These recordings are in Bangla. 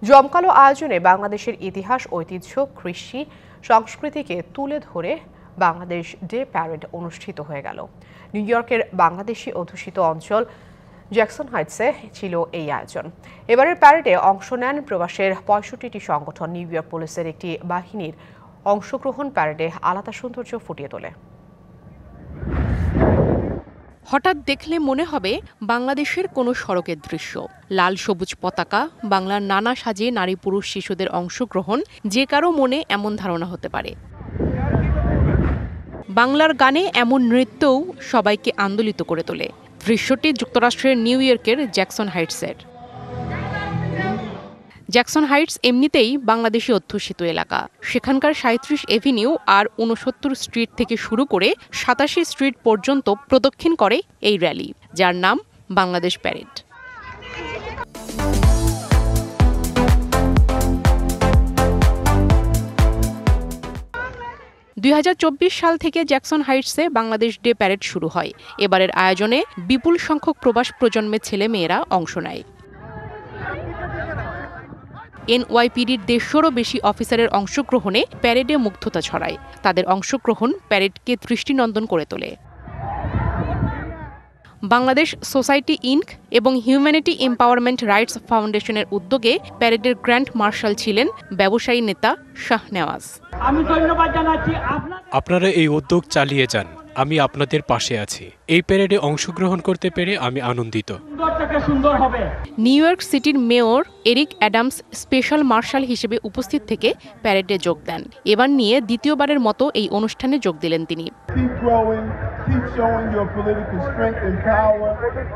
জমকালো আয়োজনে বাংলাদেশের ইতিহাস, ঐতিহ্য, কৃষি, সংস্কৃতিকে তুলে ধরে বাংলাদেশ ডে প্যারেড অনুষ্ঠিত হয়ে গেল। নিউ ইয়র্কের বাংলাদেশি অধ্যুষিত অঞ্চল জ্যাকসন হাইটসে ছিল এই আয়োজন। এবারের প্যারেডে অংশ নেন প্রবাসের ৬৫টি সংগঠন। নিউ ইয়র্ক পুলিশের একটি বাহিনীর অংশগ্রহণ প্যারেডে আলাদা সৌন্দর্য ফুটিয়ে তোলে। হঠাৎ দেখলে মনে হবে বাংলাদেশের কোনো সড়কের দৃশ্য। লাল সবুজ পতাকা, বাংলার নানা সাজে নারী পুরুষ শিশুদের অংশগ্রহণ, যে কারো মনে এমন ধারণা হতে পারে। বাংলার গানে এমন নৃত্যও সবাইকে আন্দোলিত করে তোলে। দৃশ্যটি যুক্তরাষ্ট্রের নিউ ইয়র্কের জ্যাকসন হাইটসের। জ্যাকসন হাইটস এমনিতেই বাংলাদেশি অধ্যুষিত এলাকা। সেখানকার ৩৭ এভিনিউ আর ৬৯ স্ট্রিট থেকে শুরু করে ৮৭ স্ট্রিট পর্যন্ত প্রদক্ষিণ করে এই র্যালি, যার নাম বাংলাদেশ প্যারেড। সাল থেকে জ্যাকসন হাইটসে বাংলাদেশ ডে প্যারেড শুরু হয়। এবারের আয়োজনে বিপুল সংখ্যক প্রবাস প্রজন্মের ছেলেমেয়েরা অংশ নেয়। এনওয়াইপিডির ১৫০রও বেশি অফিসারের অংশগ্রহণে প্যারেডে মুগ্ধতা ছড়ায়। তাদের অংশগ্রহণ প্যারেডকে দৃষ্টিনন্দন করে তোলে। বাংলাদেশ সোসাইটি ইনক এবং হিউম্যানিটি এম্পাওয়ারমেন্ট রাইটস ফাউন্ডেশনের উদ্যোগে প্যারেডের গ্র্যান্ড মার্শাল ছিলেন ব্যবসায়ী নেতা শাহনেওয়াজ। আমি ধন্যবাদ জানাচ্ছি আপনারা এই উদ্যোগ চালিয়ে যান, আমি আপনাদের পাশে আছি। এই প্যারেডে অংশগ্রহণ করতে পেরে আমি আনন্দিত। নিউ ইয়র্ক সিটির mayor Eric Adams special marshal হিসেবে উপস্থিত থেকে প্যারেডে যোগ দেন। এবার নিয়ে দ্বিতীয়বারের মতো এই অনুষ্ঠানে যোগ দিলেন তিনি। Keep showing your political strength and power,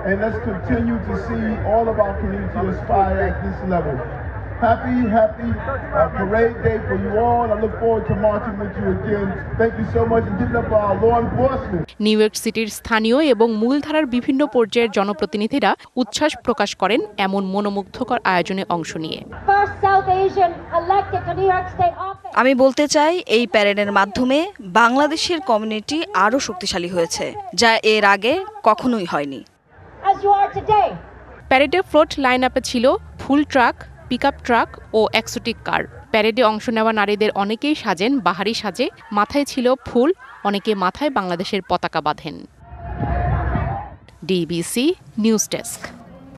and let's continue to see all of our community aspire at this level. Happy parade day for you all. I look forward to marching with you again. Thank you so much, and give it up for our law enforcement. New York সিটির স্থানীয় এবং মূলধারার বিভিন্ন পর্যায়ের জনপ্রতিনিধিরা উচ্ছ্বাস প্রকাশ করেন এমন মনোমুগ্ধকর আয়োজনে অংশ নিয়ে। আমি বলতে চাই, এই প্যারেডের মাধ্যমে বাংলাদেশের কমিউনিটি আরও শক্তিশালী হয়েছে, যা এর আগে কখনোই হয়নি। প্যারেডে ফ্লোট লাইন আপে ছিল ফুল ট্রাক, পিকআপ ট্রাক ও এক্সোটিক কার। প্যারেডে অংশ নেওয়া নারীদের অনেকেই সাজেন বাহারি সাজে, মাথায় ছিল ফুল, অনেকে মাথায় বাংলাদেশের পতাকা বাঁধেন। DBC news desk.